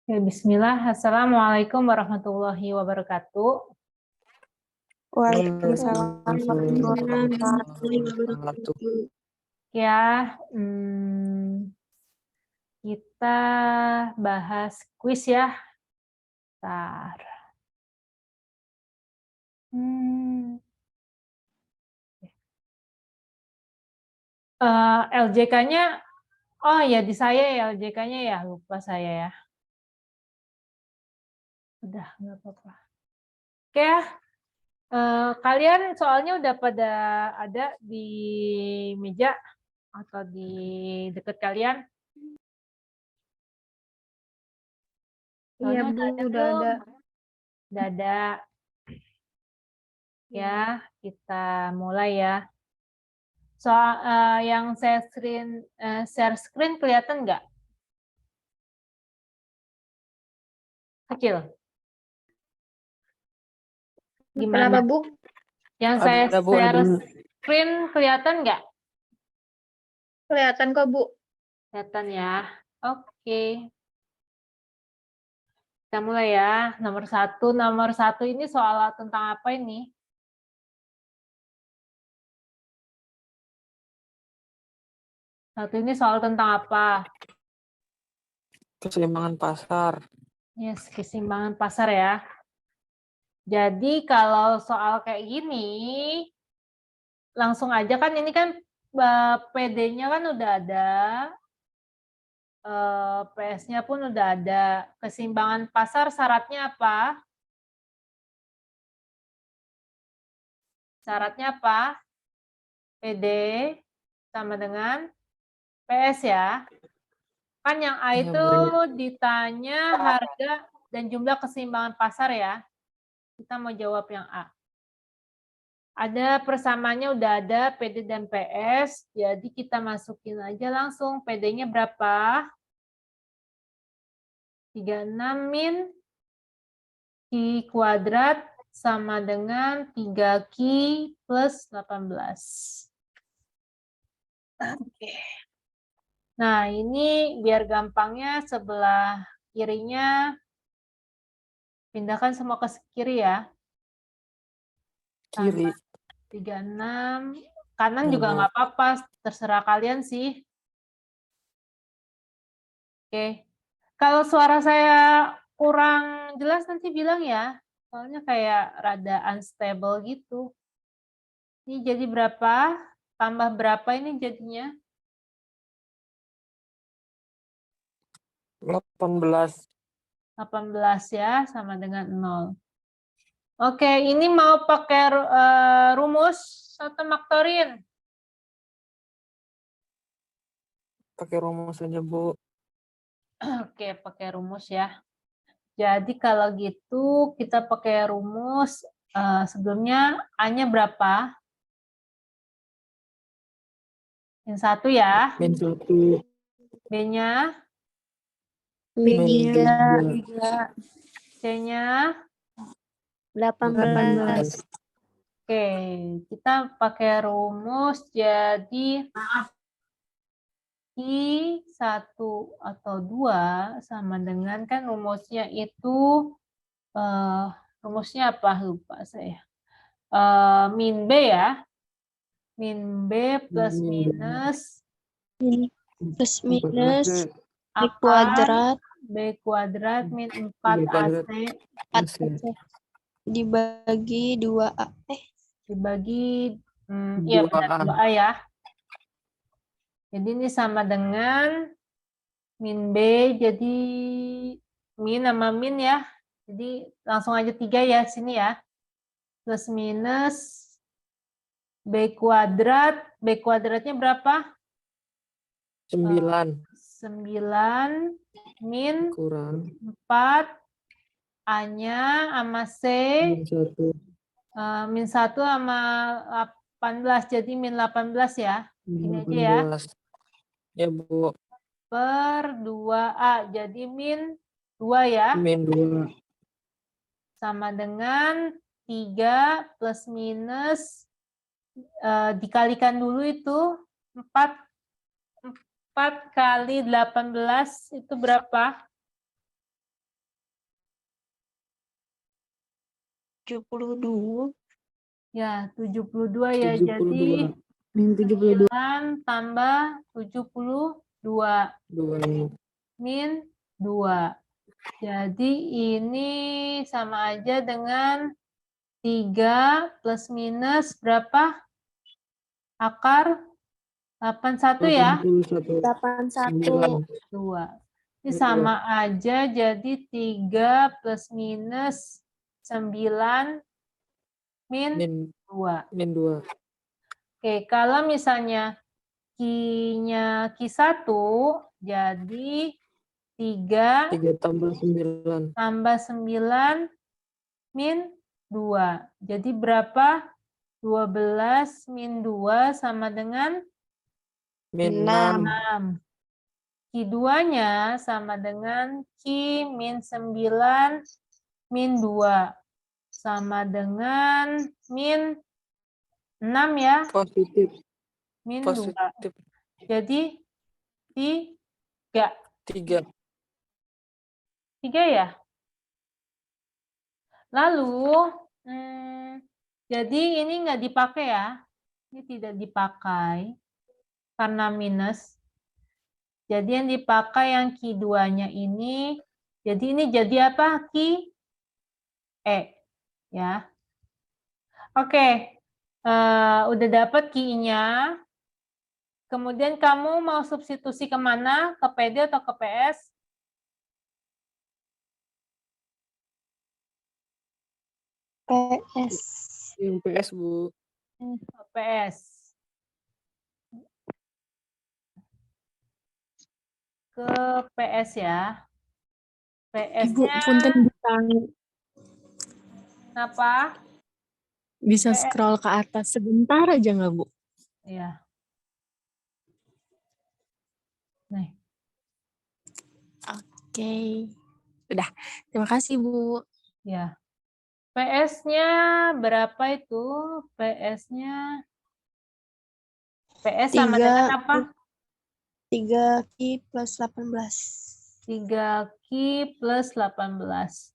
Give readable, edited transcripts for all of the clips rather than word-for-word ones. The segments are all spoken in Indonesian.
Ya, Bismillah. Assalamualaikum warahmatullahi wabarakatuh. Waalaikumsalam warahmatullahi wabarakatuh. Ya, kita bahas kuis ya. Bentar. LJK-nya, oh ya di saya ya LJK-nya ya, lupa saya ya. Udah, nggak apa-apa. Oke ya, kalian soalnya udah pada ada di meja atau di dekat kalian? Iya, Soalnya Bu, udah ada udah belum? ada. Udah ada. Ya, kita mulai ya. Soal yang saya share screen kelihatan nggak? Kecil. Gimana? Kenapa, Bu? Yang saya Ada, Bu, share ada. screen kelihatan nggak? Kelihatan kok, Bu. Kelihatan ya. Oke. Kita mulai ya. Nomor satu ini soal tentang apa ini? Satu ini soal tentang apa? Keseimbangan pasar. Yes, keseimbangan pasar ya. Jadi kalau soal kayak gini, langsung aja kan ini kan PD-nya kan udah ada, PS-nya pun udah ada. Keseimbangan pasar syaratnya apa? Syaratnya apa? PD sama dengan PS ya. Kan yang A Iya, itu Bu. ditanya harga dan jumlah keseimbangan pasar ya. Kita mau jawab yang A. Ada persamaannya udah ada PD dan PS, jadi kita masukin aja langsung. PD-nya berapa? 36 min Q kuadrat sama dengan 3Q plus 18. Oke. Nah, ini biar gampangnya sebelah kirinya pindahkan semua ke kiri ya. Kiri. 36. Kanan Ya, juga Bu. nggak apa-apa, terserah kalian sih. Oke. Kalau suara saya kurang jelas nanti bilang ya. Soalnya kayak rada unstable gitu. Ini jadi berapa? Tambah berapa ini jadinya? 18. 18 ya, sama dengan 0. Oke, ini mau pakai rumus atau maktorin? Pakai rumus aja, Bu. Oke, pakai rumus ya. Jadi kalau gitu kita pakai rumus. Sebelumnya A-nya berapa? Yang satu ya. Min 1. B-nya? Min 3. C-nya? 18. Oke, kita pakai rumus jadi I1 atau 2 sama dengan kan rumusnya itu rumusnya apa lupa saya. Min B ya. Min B plus minus Plus minus B akar kuadrat B kuadrat min 4AC dibagi 2A. dibagi iya benar 2A ya. Jadi ini sama dengan min B, jadi min sama min ya. Jadi langsung aja 3 ya sini ya. Plus minus B kuadrat. B kuadratnya berapa? 9. 9 min Kurang. 4. A-nya sama C. Min 1. Min 1 sama 18. Jadi min 18 ya. Ini aja ya. 18. Ya, Bu. Per 2A. Jadi min 2 ya. Min 2. Sama dengan 3 plus minus dikalikan dulu itu 4 kali 18 itu berapa? 72. Ya, 72 ya. 72. Jadi Min 72. 9 tambah 72 2. min 2. Jadi ini sama aja dengan 3 plus minus berapa? Akar 81 ya? 81. 2. Ini sama aja jadi 3 plus minus 9 min Min 2. min 2. Oke, kalau misalnya Q-nya Q1 jadi 3 3 tambah 9. tambah 9 min 2. Jadi berapa? 12 min 2 sama dengan Min 6. 6. Q2-nya sama dengan Q min 9 min 2. Sama dengan min 6 ya, Positif. min 2. Positif. Jadi 3. 3. 3 ya? Lalu, jadi ini nggak dipakai ya. Ini tidak dipakai karena minus. Jadi yang dipakai yang Q2-nya ini. Jadi ini jadi apa? Q-E. Ya. Oke. Udah dapat Q-nya. Kemudian kamu mau substitusi kemana? Ke PD atau ke PS? PS. Yang PS, Bu. PS. Ke PS ya. Ibu, PS-nya punten apa? bisa PS. scroll ke atas sebentar aja nggak, Bu? Iya. Nih. Oke. Udah. Terima kasih, Bu. Ya. PS-nya berapa itu? PS-nya PS sama dengan apa? 3 Q plus 18. 3 Q plus 18.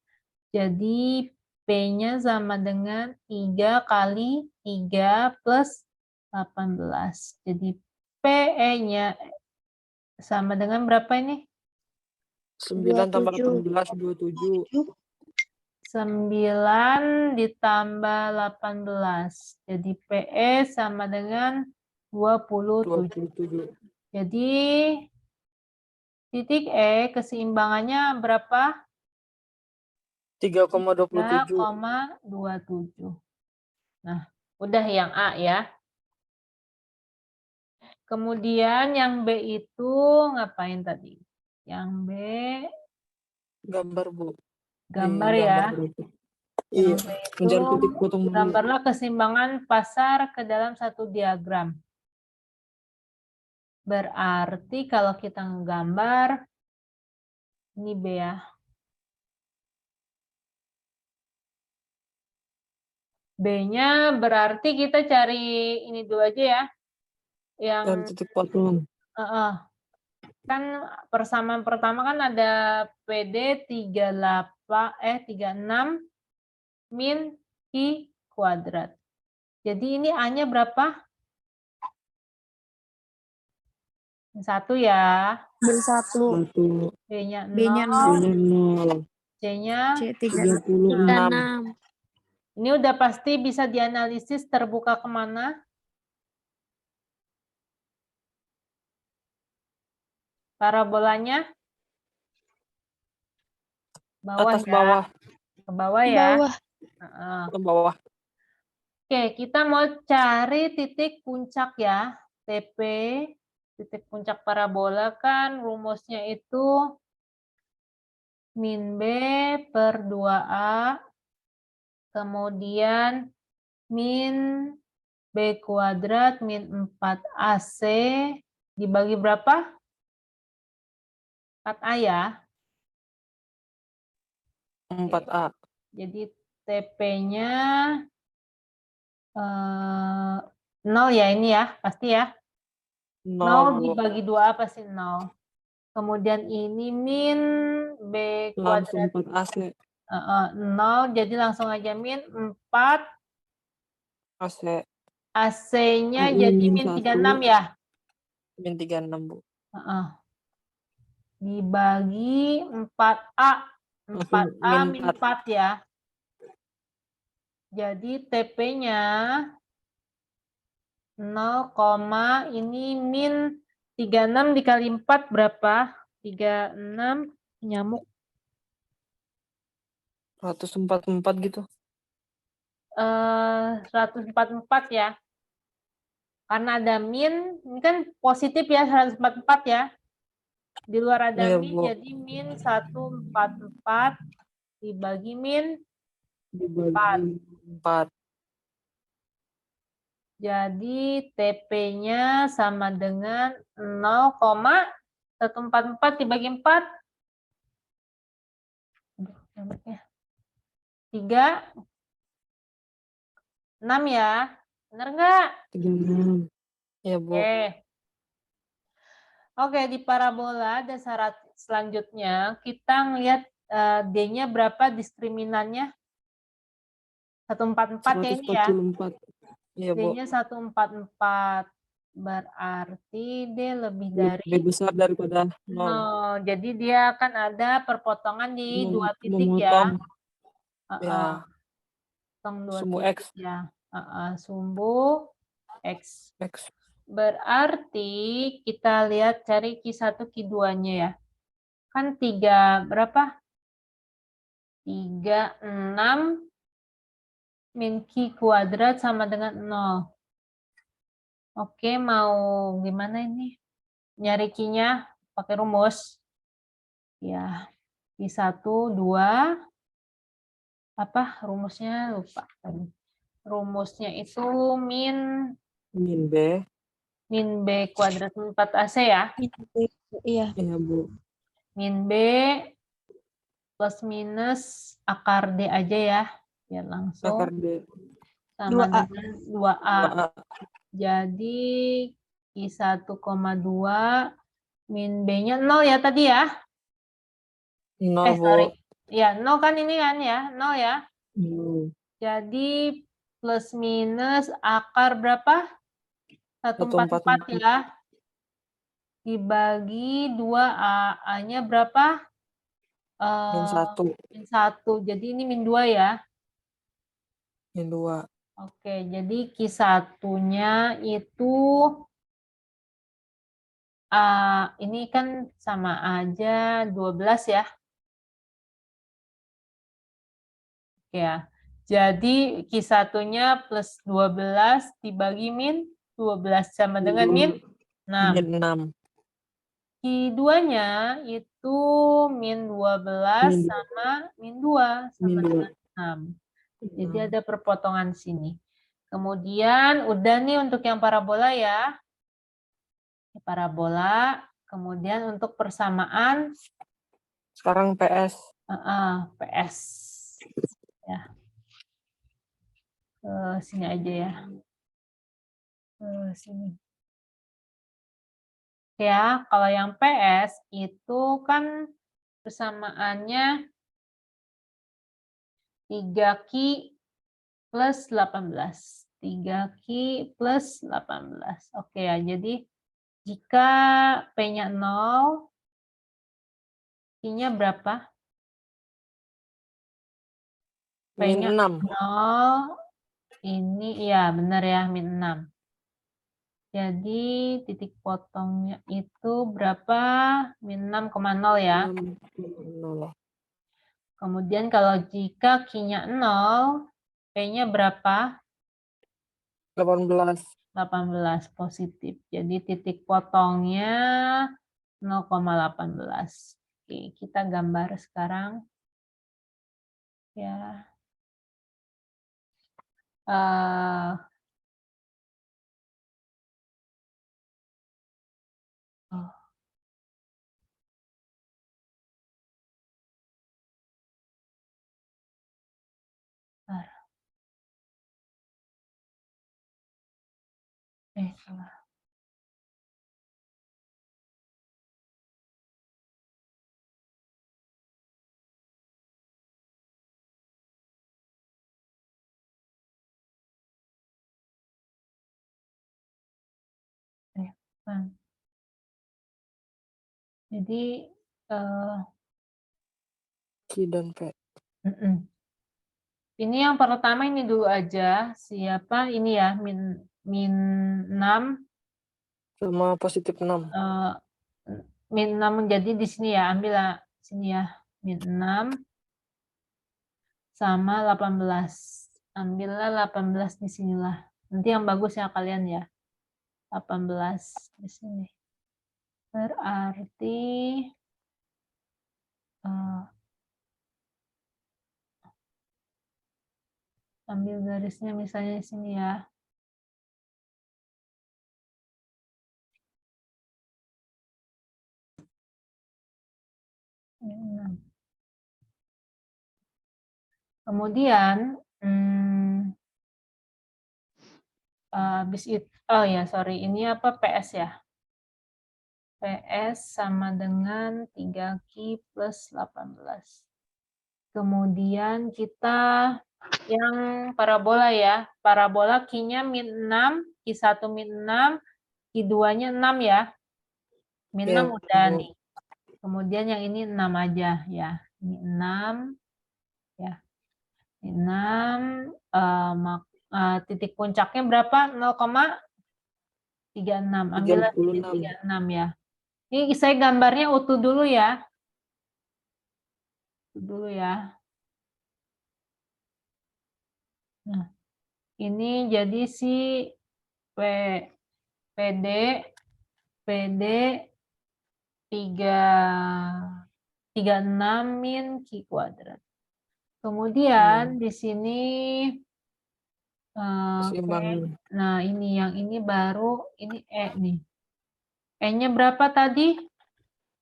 Jadi P-nya sama dengan 3 kali 3 plus 18. Jadi PE-nya sama dengan berapa ini? 9 tambah 18, 27. 9 ditambah 18. Jadi PE sama dengan 27. 27. Jadi titik E keseimbangannya berapa? 3,27. 3,27. Nah, udah yang A ya. Kemudian yang B itu ngapain tadi? Yang B Gambar, Bu. gambar ya. Iya. Yang B itu Mencari titik potong dulu. gambarlah keseimbangan pasar ke dalam satu diagram. Berarti kalau kita nggambar, ini B ya. B-nya berarti kita cari ini dulu aja ya. Yang Dan titik potong. kan persamaan pertama kan ada PD 36 min Q kuadrat. Jadi ini A-nya berapa? 1 ya. B1. 1. B-nya 0. B-nya 0. C-nya 36. ini udah pasti bisa dianalisis terbuka kemana? Parabolanya? Bawah Atas ya. bawah. Ke bawah ya. Bawah. Ke bawah. Oke, kita mau cari titik puncak ya. TP, titik puncak parabola kan rumusnya itu min B per 2A, kemudian min B kuadrat min 4AC dibagi berapa? 4A ya. 4A. Jadi TP-nya 0 ya ini ya, pasti ya. 0 dibagi 2A pasti 0. Kemudian ini min B langsung kuadrat 4AC. 0, jadi langsung aja min 4. AC. AC-nya jadi min 36 ya. Min 36, Bu. Dibagi 4A. 4A min 4 ya. Jadi TP-nya 0, ini min 36 dikali 4 berapa? 36 nyamuk. 144 gitu. 144 ya. Karena ada min, ini kan positif ya 144 ya. Di luar ada Iya, min, Bu. jadi min 144 dibagi min Dibagi 4. Jadi TP-nya sama dengan 0,144 dibagi 4. 3, 6 ya. Benar nggak? 36. Ya, Bu. Oke, di parabola ada syarat selanjutnya. Kita ngelihat D-nya berapa diskriminannya? 144 ya ini ya. 144. Iya, Bu. D-nya 144. Berarti D lebih dari Lebih besar daripada 0. 0. Jadi dia akan ada perpotongan di 2 titik Memotong. ya. Ya. Potong 2 Sumbu titik X. ya. Sumbu X. X. Berarti kita lihat cari Q1, Q2-nya ya. Kan 3 berapa? 36 min Q kuadrat sama dengan 0. Oke, mau gimana ini? Nyari Q-nya pakai rumus. Ya, Q1, 2. Apa rumusnya? Lupa. Rumusnya itu min B. min B kuadrat 4AC ya. Iya. Iya, Bu. Min B plus minus akar D aja ya. Biar langsung. Akar D. Sama 2A. dengan 2A. 2A. Jadi I1,2 min B-nya 0 ya tadi ya. 0, Bu. Sorry. Ya, 0 kan ini kan ya. 0 ya. Jadi plus minus akar berapa? 144 ya. Dibagi 2A. A-nya berapa? Min 1. Min 1. Jadi ini min 2 ya. Min 2. Oke, jadi Q1-nya itu ini kan sama aja 12 ya. Oke ya. Jadi Q1-nya plus 12 dibagi min 12 sama dengan min 6. Min 6. Q2-nya itu min 12 sama min 2 sama dengan 6. Jadi ada perpotongan sini. Kemudian udah nih untuk yang parabola ya. Parabola. Kemudian untuk persamaan. Sekarang PS. PS. Ya. Ke sini aja ya. Ke sini. Ya, kalau yang PS itu kan persamaannya 3Q plus 18. 3Q plus 18. Oke ya, jadi jika P-nya 0, Q-nya berapa? Min P-nya 6. 0, ini iya benar ya, min 6. Jadi titik potongnya itu berapa? Min 6,0 ya. 6,0. Kemudian kalau jika Q-nya 0, P-nya berapa? 18. 18 positif. Jadi titik potongnya 0,18. Oke, kita gambar sekarang. Ya. Oh. Salah. Jadi Q dan P. Ini yang pertama ini dulu aja. Siapa ini ya, min 6. Sama positif 6. Min 6 menjadi di sini ya, ambil sini ya, min 6 sama 18. Ambillah 18 di sinilah. Nanti yang bagus ya kalian ya. 18 di sini. Berarti ambil garisnya misalnya di sini ya. Kemudian habis itu, oh ya sorry, ini apa PS ya? PS sama dengan 3Q plus 18. Kemudian kita yang parabola ya. Parabola Q-nya min 6, Q1 min 6, Q2-nya 6 ya. Min 6 udah nih. Kemudian yang ini 6 aja ya. Ini 6 ya. Ini 6 titik puncaknya berapa? 0,36. Ambillah 36 ya. Ini saya gambarnya utuh dulu ya. Dulu ya. Nah, ini jadi si PD 36 min Q kuadrat. Kemudian di sini nah ini yang ini baru ini E nih. E-nya berapa tadi?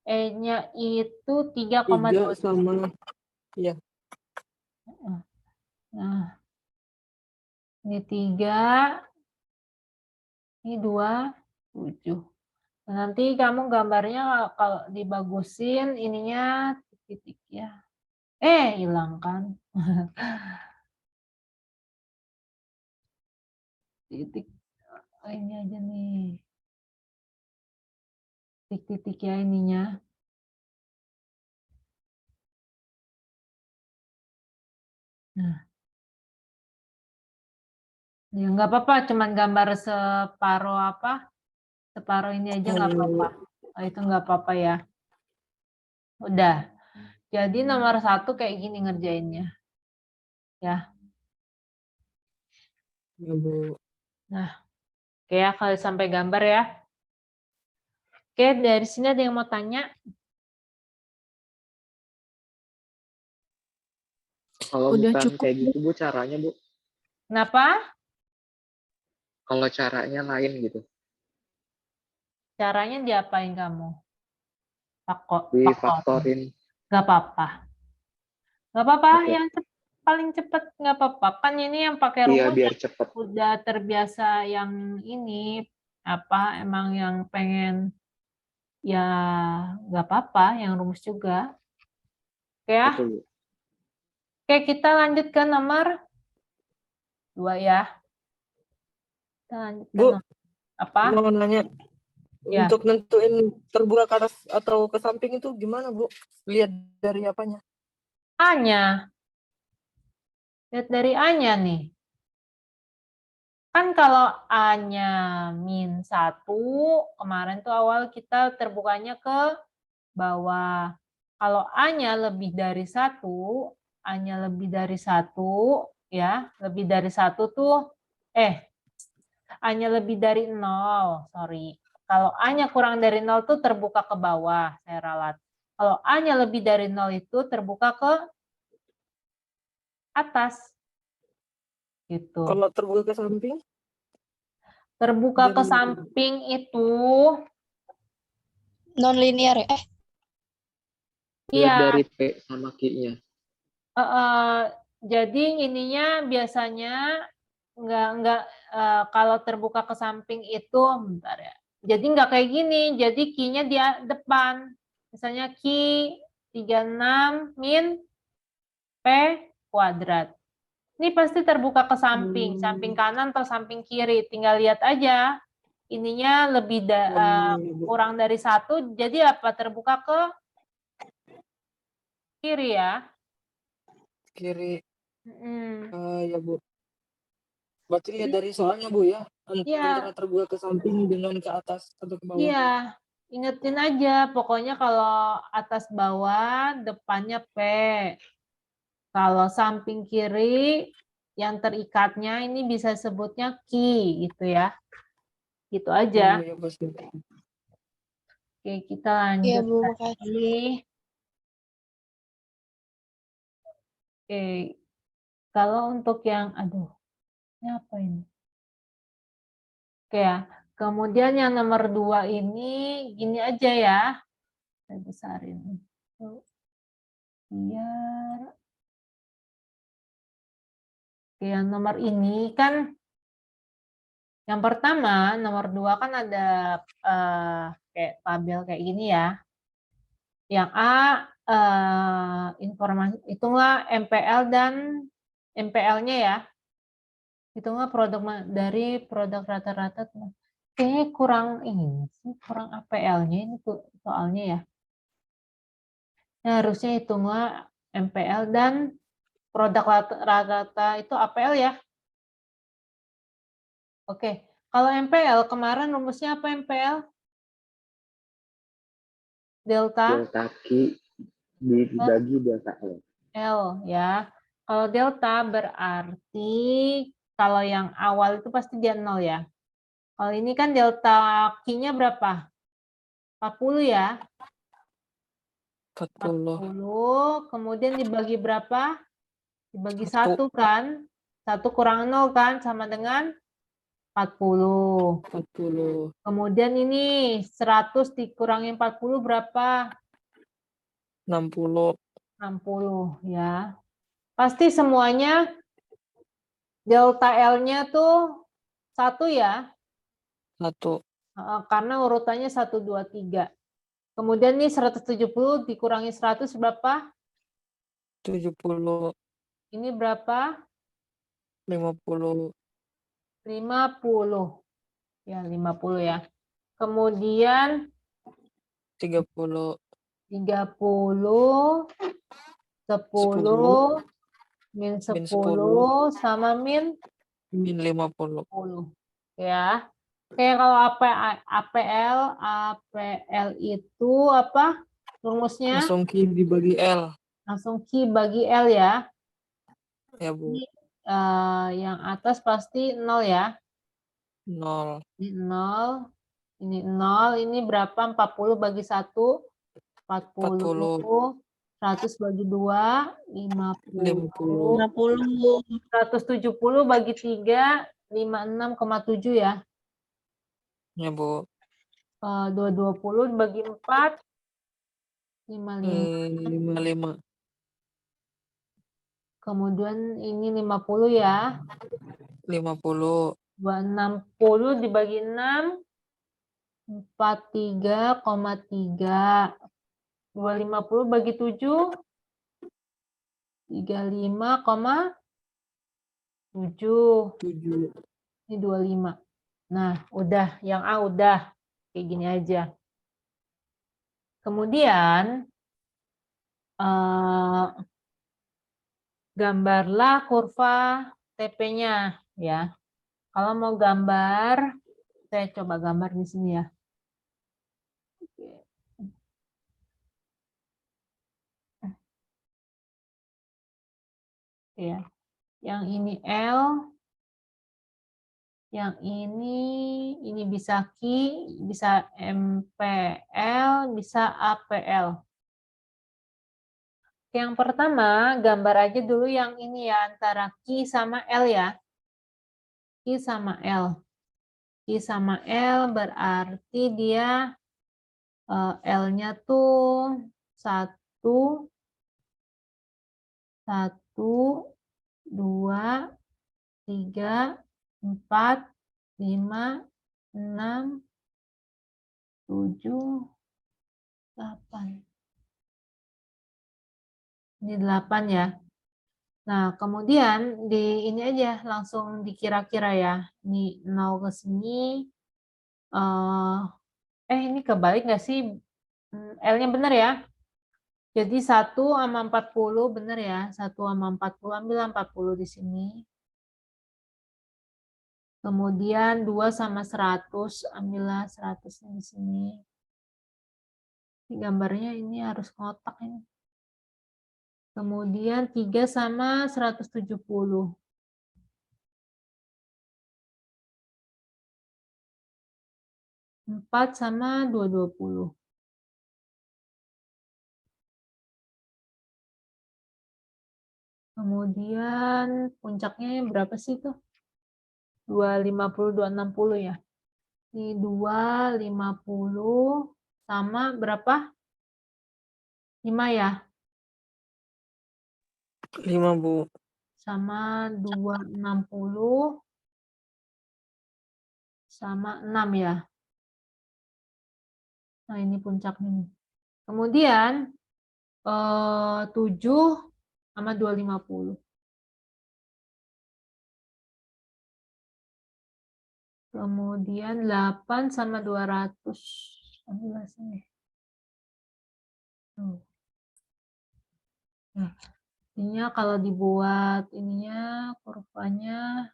E-nya itu 3,2 sama ya. Nah, ini 3, ini 27. Nah, nanti kamu gambarnya kalau dibagusin ininya titik ya. Hilang kan. Titik ini aja nih. Titik-titik ya ininya. Nah. Ya nggak apa-apa, cuman gambar separuh ini aja nggak apa-apa. Oh, itu nggak apa-apa ya. Udah. Jadi nomor 1 kayak gini ngerjainnya. Ya. Ya, Bu. Nah, oke ya kalau sampai gambar ya. Oke, dari sini ada yang mau tanya? Kalau bukan kayak gitu, Bu, caranya, Bu? Kenapa? Kalau caranya lain gitu. Caranya diapain kamu? Difaktorin. Nggak apa-apa. Nggak apa-apa, Oke. yang paling cepat nggak apa-apa. Kan ini yang pakai Iya, rumus biar cepet. udah terbiasa yang ini, emang yang pengen ya nggak apa-apa, yang rumus juga. Oke ya. Betul, Bu. Oke, kita lanjut ke nomor 2 ya. Kita lanjut ke Bu, apa? mau nanya. Ya. Untuk nentuin terbuka ke atas atau ke samping itu gimana, Bu? Lihat dari apanya? A-nya. Lihat dari A-nya nih. Kan kalau A-nya min 1, kemarin tuh awal kita terbukanya ke bawah. Kalau A-nya lebih dari 1, A-nya lebih dari 1, ya, lebih dari 1 tuh, A-nya lebih dari 0, sorry. Kalau A-nya kurang dari 0 tuh terbuka ke bawah, saya ralat. Kalau A-nya lebih dari 0 itu terbuka ke atas. Gitu. Kalau terbuka ke samping? Terbuka ke samping itu non-linear ya? iya. Dari P sama Q-nya. Jadi ininya biasanya nggak kalau terbuka ke samping itu, bentar ya. Jadi nggak kayak gini. Jadi Q-nya di depan. Misalnya Q 36 min P kuadrat. Ini pasti terbuka ke samping kanan atau samping kiri. Tinggal lihat aja. ininya lebih kurang dari 1, jadi apa? Terbuka ke kiri ya. Kiri. Mm. Ya, Bu. Berarti lihat dari soalnya, Bu, ya. Iya. Antara terbuka ke samping dengan ke atas atau ke bawah. Iya, ingetin aja. Pokoknya kalau atas bawah, depannya P. Kalau samping kiri, yang terikatnya ini bisa sebutnya ki, gitu ya. Gitu aja. Ya, pasti. Oke, kita Iya, lanjut Bu. Makasih. lagi. Oke, kalau untuk yang, aduh, ini apa ini? Oke ya, kemudian yang nomor 2 ini, gini aja ya. Saya besarin. Biar, oke, yang nomor ini kan, yang pertama, nomor 2 kan ada kayak tabel kayak gini ya. Yang A, informasi, hitunglah MPL dan MPL-nya ya. Hitunglah dari produk rata-rata. Kayaknya kurang ini sih, kurang APL-nya ini tuh soalnya ya. Nah, harusnya hitunglah MPL dan produk rata-rata itu APL ya. Oke, kalau MPL kemarin rumusnya apa MPL? Delta Q dibagi delta L. L ya. Kalau delta berarti kalau yang awal itu pasti dia 0 ya. Kalau ini kan delta Q-nya berapa? 40 ya. 40. Kemudian dibagi berapa? Dibagi 1 kan. 1 kurang 0 kan sama dengan 40. 40. Kemudian ini 100 dikurangi 40 berapa? 60. 60 ya. Pasti semuanya delta L-nya tuh 1 ya. 1. Karena urutannya 1, 2, 3. Kemudian nih 170 dikurangi 100 berapa? 70. Ini berapa? 50. 50. Ya, 50 ya. Kemudian 30. 30, 10, min 10, sama min min 50. 10. Ya. Kayak kalau APL itu apa? Rumusnya? Langsung Q dibagi L. Langsung Q bagi L ya. Ya, Bu. Yang atas pasti 0 ya. 0. Ini 0. Ini 0. Ini berapa? 40 bagi 1. 40. 100 bagi 2. 50. 50. 170 bagi 3. 56,7 ya. Ya, Bu. 220 bagi 4. 55. 55. Kemudian ini 50 ya. 50. 260 dibagi 6. 43,3. 250 bagi 7. 35,7. 7. Ini 25. Nah, udah. Yang A udah. Kayak gini aja. Kemudian, gambarlah kurva TP-nya. Ya. Kalau mau gambar, saya coba gambar di sini ya. Ya. Yang ini L. Yang ini bisa Q, bisa MPL, bisa APL. Yang pertama, gambar aja dulu yang ini ya, antara Q sama L ya. Q sama L. Q sama L berarti dia L-nya tuh 1, 2, 3, 4, 5, 6, 7, 8. Ini 8 ya. Nah, kemudian di ini aja langsung dikira-kira ya. Ini 0 ke sini, Ini kebalik nggak sih? L-nya benar ya. Jadi 1 sama 40 benar ya. 1 sama 40, ambil 40 di sini. Kemudian 2 sama 100, ambillah 100 di sini. Ini gambarnya ini harus kotak ini. Kemudian 3 sama 170. 4 sama 220. Kemudian puncaknya berapa sih itu? 250, 260 ya. Ini 250 sama berapa? 5 ya? 5, Bu. Sama 260 sama 6 ya. Nah, ini puncaknya nih. Kemudian 7 sama 250. Kemudian 8 sama 200. Ambil sini. Nah, ininya kalau dibuat ininya kurvanya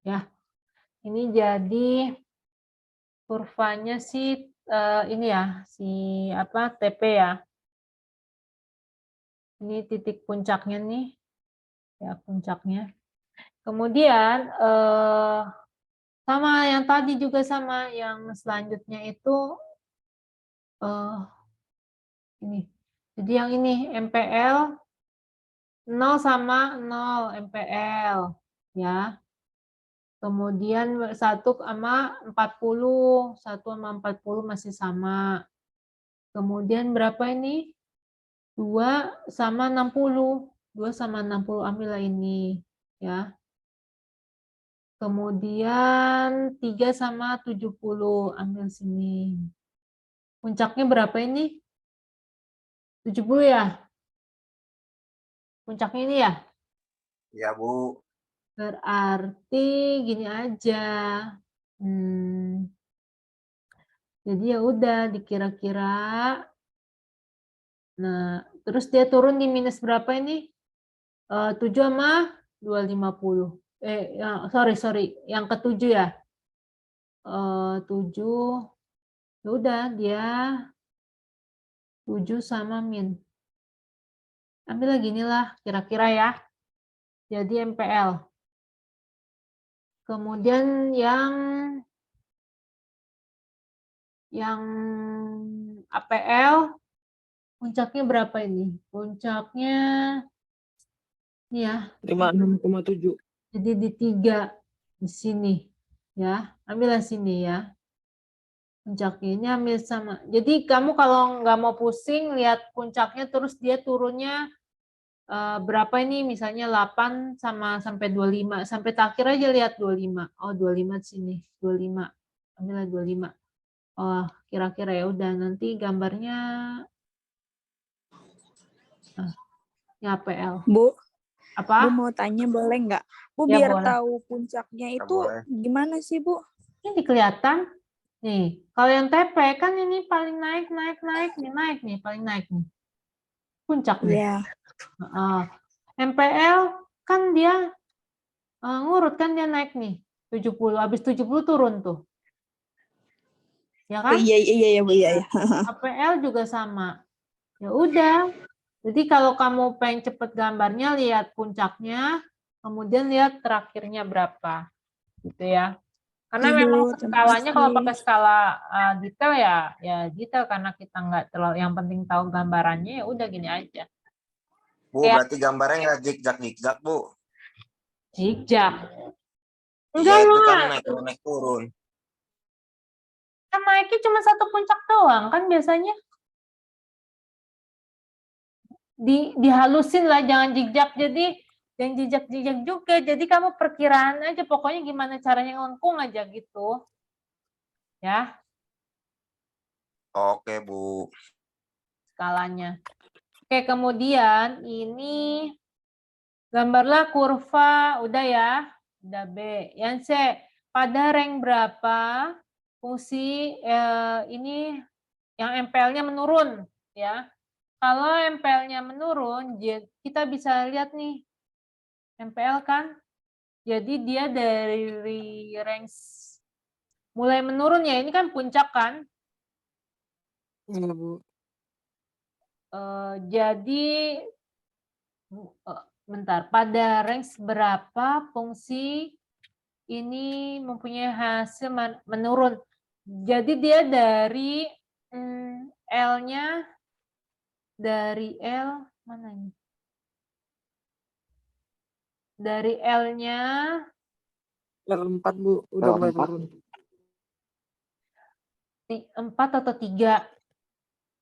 ya. Ini jadi kurvanya sih ini ya, si apa TP ya. Ini titik puncaknya nih. Ya, puncaknya. Kemudian sama yang tadi juga sama yang selanjutnya itu ini. Jadi yang ini MPL 0 sama 0 MPL ya. Kemudian 1 sama 40, 1 sama 40 masih sama. Kemudian berapa ini? 2 sama 60. 2 sama 60 ambillah ini ya. Kemudian 3 sama 70 ambil sini. Puncaknya berapa ini? 70 ya? Puncaknya ini ya? Ya, Bu. Berarti gini aja. Jadi ya udah dikira-kira. Nah, terus dia turun di minus berapa ini? 7 sama 250. Sorry. Yang ke-7 ya. 7. Ya udah dia 7 sama min. Ambil lagi inilah kira-kira ya. Jadi MPL. Kemudian yang APL puncaknya berapa ini? Puncaknya ini ya. 56,7. Jadi di 3 di sini ya. Ambillah sini ya. Puncaknya ini ambil sama. Jadi kamu kalau nggak mau pusing lihat puncaknya terus dia turunnya berapa ini, misalnya 8 sama sampai 25, sampai terakhir aja lihat 25. Oh, 25 di sini, 25. Ambillah 25. Oh, kira-kira ya udah nanti gambarnya ya PL. Bu, Apa? Bu mau tanya boleh nggak? Bu Ya, biar boleh. tahu puncaknya itu boleh. gimana sih, Bu? Ini kelihatan. Nih, kalau yang TP kan ini paling naik nih, paling naik nih. Puncak nih. Iya. MPL kan dia ngurut kan dia naik nih 70, habis 70 turun tuh. Ya kan? Iya, Bu, iya. APL juga sama. Ya udah. Jadi kalau kamu pengen cepet gambarnya lihat puncaknya, kemudian lihat terakhirnya berapa. Gitu ya. Karena Ibu, memang terima skalanya kalau kasih. pakai skala detail ya detail karena kita nggak terlalu, yang penting tahu gambarannya ya udah gini aja. Bu, Kayak berarti gambarnya nggak zigzag, Bu. zigzag. Iya, Enggak itu lah. kan naik turun. Kan naiknya cuma satu puncak doang kan biasanya. Dihalusin lah, jangan zigzag. Jadi yang jejak-jejak juga. Jadi kamu perkiraan aja pokoknya gimana caranya ngelengkung aja gitu. Ya. Oke, Bu. Skalanya. Oke, kemudian ini Gambarlah kurva, udah ya. Udah B. Yang C, pada rank berapa fungsi ini yang MPL-nya menurun ya. Kalau MPL-nya menurun, kita bisa lihat nih MPL kan. Jadi dia dari rank mulai menurun ya. Ini kan puncak kan. Iya, Bu. Jadi bentar, pada range berapa fungsi ini mempunyai hasil menurun. Jadi dia dari L-nya dari L mana ini? Dari L-nya L4, Bu. Udah mulai L4. turun. 4 atau 3.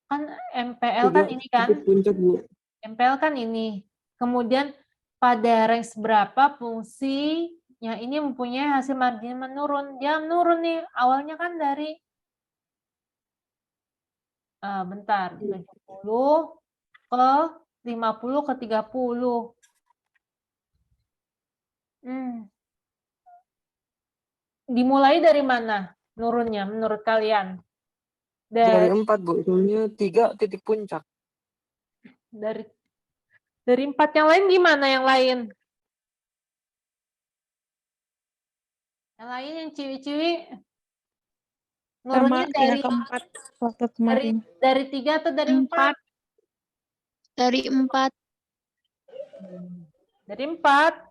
Kan MPL kan ini kan. Itu puncak, Bu. MPL kan ini. Kemudian pada range berapa fungsinya ini mempunyai hasil margin menurun. Dia menurun nih. Awalnya kan dari bentar, 70 ke 50 ke 30. Dimulai dari mana nurunnya menurut kalian? Dari 4, Bu. Soalnya 3 titik puncak. Dari 4 yang lain gimana yang lain? Yang lain yang ciwi-ciwi nurunnya Sama dari yang keempat waktu kemarin. dari 3 atau dari 4? Dari 4. Dari 4.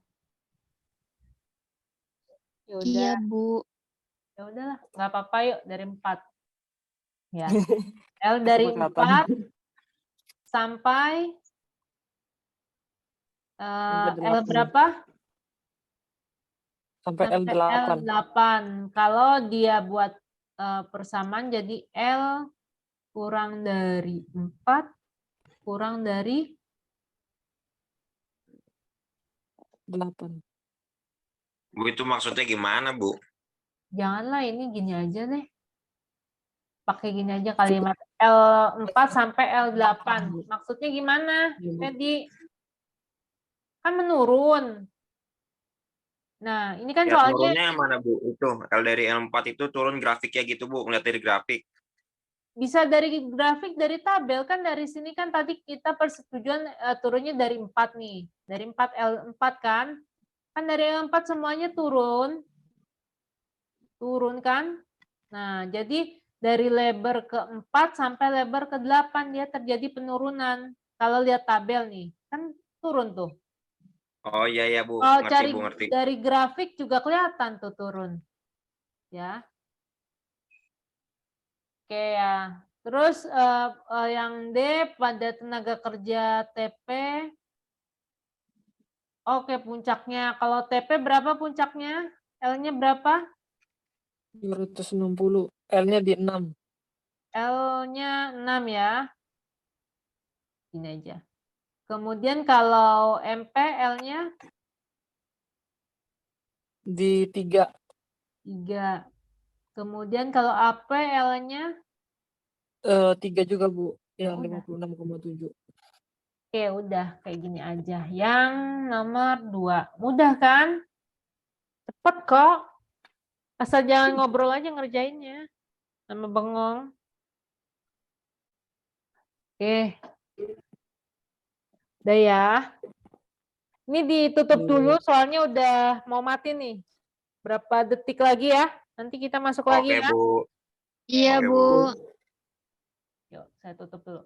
Ya udah. Iya, Bu. Ya udahlah, nggak apa-apa yuk dari 4. Ya. L dari 4 sampai L berapa? Sampai L8. L8. Kalau dia buat persamaan jadi L kurang dari 4 kurang dari 8. Bu, itu maksudnya gimana, Bu? Janganlah ini gini aja deh. Pakai gini aja kalimat L4 sampai L8. Maksudnya gimana? Jadi kan menurun. Nah, ini kan Ya, soalnya turunnya yang mana, Bu? Itu L dari L4 itu turun grafiknya gitu, Bu. Ngeliat dari grafik. bisa dari grafik, dari tabel kan dari sini kan tadi kita persetujuan turunnya dari 4 nih. Dari 4 L4 kan. Kan dari L4 semuanya turun. Turun kan? Nah, jadi dari lebar ke-4 sampai lebar ke-8 dia terjadi penurunan. Kalau lihat tabel nih, kan turun tuh. Oh iya ya, Bu. Kalau Ngerti, cari Bu, ngerti. dari grafik juga kelihatan tuh turun. Ya. Oke ya. Terus yang D pada tenaga kerja TP. Oke, puncaknya. Kalau TP berapa puncaknya? L-nya berapa? 260. L-nya di 6. L-nya 6 ya. Ini aja. Kemudian kalau MP L-nya Di 3. 3. Kemudian kalau AP L-nya 3 juga, Bu. Ya, udah. 56,7. Oke, udah kayak gini aja. Yang nomor 2. Mudah kan? Cepet kok. Asal jangan ngobrol aja ngerjainnya. Sama bengong. Oke. Udah ya. Ini ditutup dulu soalnya udah mau mati nih. Berapa detik lagi ya? Nanti kita masuk lagi Oke, ya. Bu. Iya, Oke, Bu. Yuk, saya tutup dulu.